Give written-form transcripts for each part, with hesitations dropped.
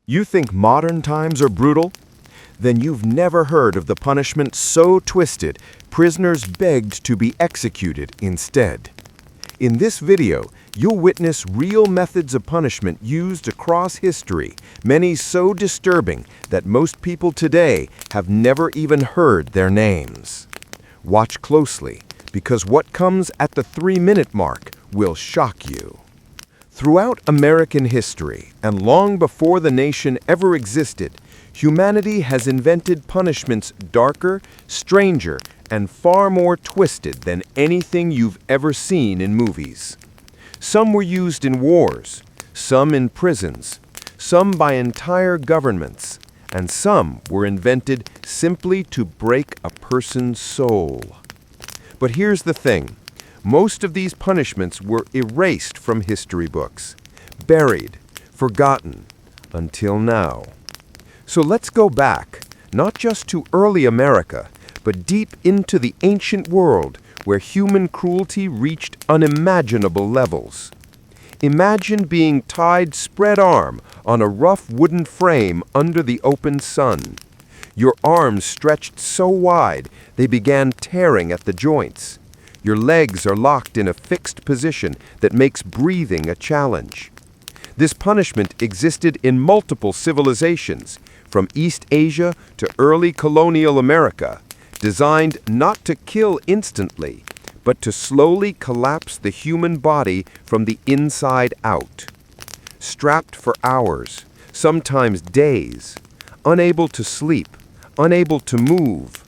You think modern times are brutal? Then you've never heard of the punishment so twisted, prisoners begged to be executed instead. In this video, you'll witness real methods of punishment used across history, many so disturbing that most people today have never even heard their names. Watch closely, because what comes at the 3-minute mark will shock you. Throughout American history, and long before the nation ever existed, humanity has invented punishments darker, stranger, and far more twisted than anything you've ever seen in movies. Some were used in wars, some in prisons, some by entire governments, and some were invented simply to break a person's soul. But here's the thing. Most of these punishments were erased from history books, buried, forgotten, until now. So let's go back, not just to early America, but deep into the ancient world where human cruelty reached unimaginable levels. Imagine being tied spread arm on a rough wooden frame under the open sun. Your arms stretched so wide they began tearing at the joints. Your legs are locked in a fixed position that makes breathing a challenge. This punishment existed in multiple civilizations, from East Asia to early colonial America, designed not to kill instantly, but to slowly collapse the human body from the inside out. Strapped for hours, sometimes days, unable to sleep, unable to move.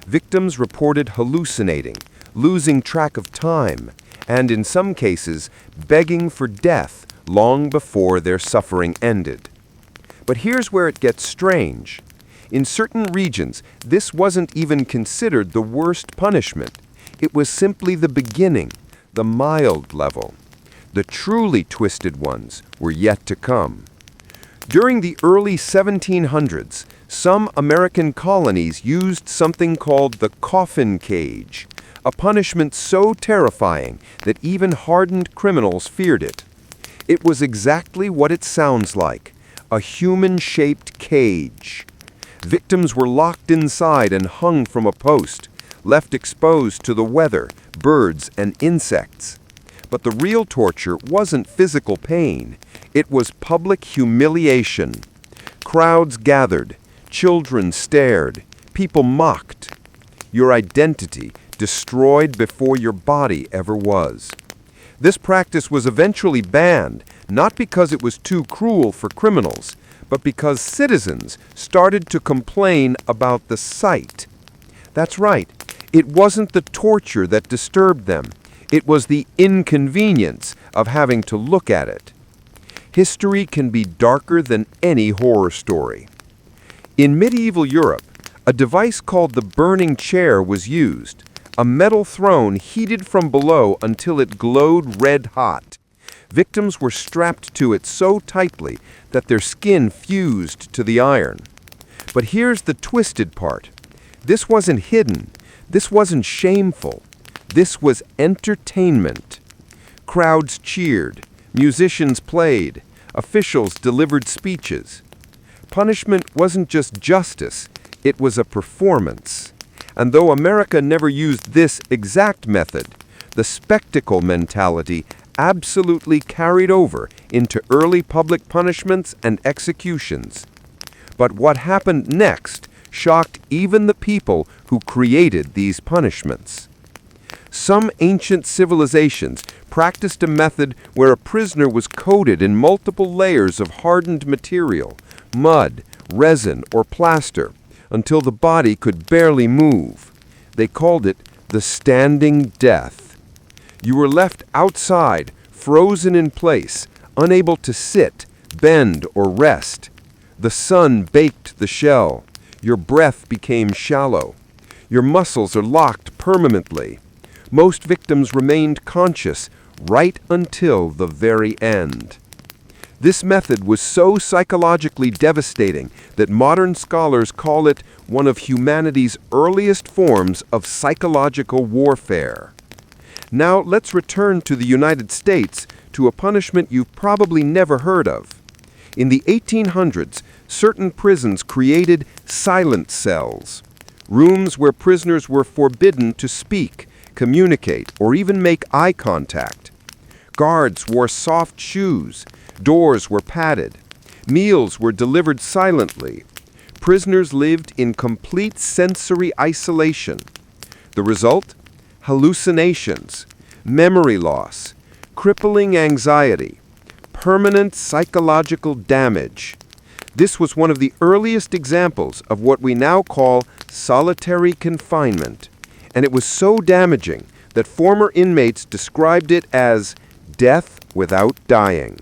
Victims reported hallucinating, losing track of time, and in some cases, begging for death long before their suffering ended. But here's where it gets strange. In certain regions, this wasn't even considered the worst punishment. It was simply the beginning, the mild level. The truly twisted ones were yet to come. During the early 1700s, some American colonies used something called the coffin cage, a punishment so terrifying that even hardened criminals feared it. It was exactly what it sounds like, a human-shaped cage. Victims were locked inside and hung from a post, left exposed to the weather, birds, and insects. But the real torture wasn't physical pain. It was public humiliation. Crowds gathered, children stared, people mocked. Your identity destroyed before your body ever was. This practice was eventually banned, not because it was too cruel for criminals, but because citizens started to complain about the sight. That's right, it wasn't the torture that disturbed them. It was the inconvenience of having to look at it. History can be darker than any horror story. In medieval Europe, a device called the burning chair was used, a metal throne heated from below until it glowed red hot. Victims were strapped to it so tightly that their skin fused to the iron. But here's the twisted part. This wasn't hidden. This wasn't shameful. This was entertainment. Crowds cheered. Musicians played. Officials delivered speeches. Punishment wasn't just justice. It was a performance. And though America never used this exact method, the spectacle mentality absolutely carried over into early public punishments and executions. But what happened next shocked even the people who created these punishments. Some ancient civilizations practiced a method where a prisoner was coated in multiple layers of hardened material, mud, resin, or plaster, until the body could barely move. They called it the standing death. You were left outside, frozen in place, unable to sit, bend, or rest. The sun baked the shell. Your breath became shallow. Your muscles are locked permanently. Most victims remained conscious right until the very end. This method was so psychologically devastating that modern scholars call it one of humanity's earliest forms of psychological warfare. Now let's return to the United States to a punishment you've probably never heard of. In the 1800s, certain prisons created silent cells, rooms where prisoners were forbidden to speak, communicate, or even make eye contact. Guards wore soft shoes, doors were padded, meals were delivered silently. Prisoners lived in complete sensory isolation. The result? Hallucinations, memory loss, crippling anxiety, permanent psychological damage. This was one of the earliest examples of what we now call solitary confinement, and it was so damaging that former inmates described it as death without dying.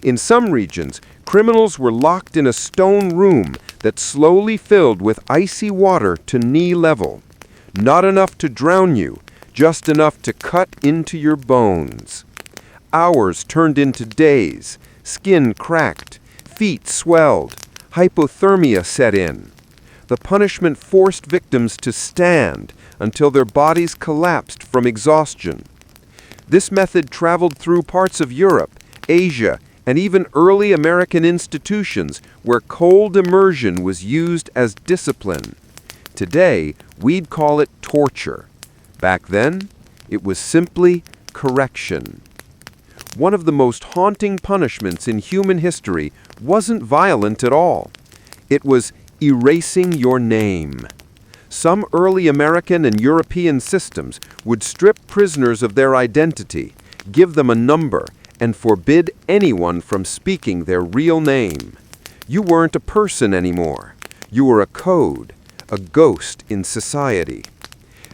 In some regions, criminals were locked in a stone room that slowly filled with icy water to knee level. Not enough to drown you, just enough to cut into your bones. Hours turned into days, skin cracked, feet swelled, hypothermia set in. The punishment forced victims to stand until their bodies collapsed from exhaustion. This method traveled through parts of Europe, Asia, and even early American institutions where cold immersion was used as discipline. Today, we'd call it torture. Back then, it was simply correction. One of the most haunting punishments in human history wasn't violent at all. It was erasing your name. Some early American and European systems would strip prisoners of their identity, give them a number, and forbid anyone from speaking their real name. You weren't a person anymore. You were a code, a ghost in society.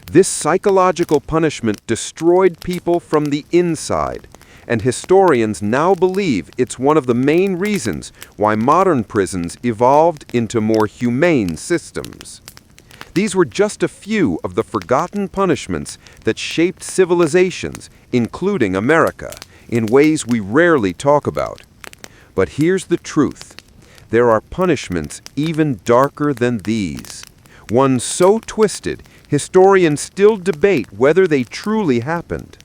This psychological punishment destroyed people from the inside, and historians now believe it's one of the main reasons why modern prisons evolved into more humane systems. These were just a few of the forgotten punishments that shaped civilizations, including America, in ways we rarely talk about. But here's the truth. There are punishments even darker than these. Ones so twisted, historians still debate whether they truly happened.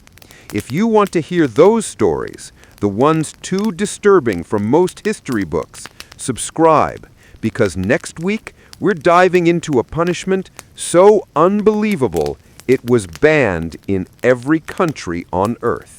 If you want to hear those stories, the ones too disturbing from most history books, subscribe, because next week we're diving into a punishment so unbelievable it was banned in every country on Earth.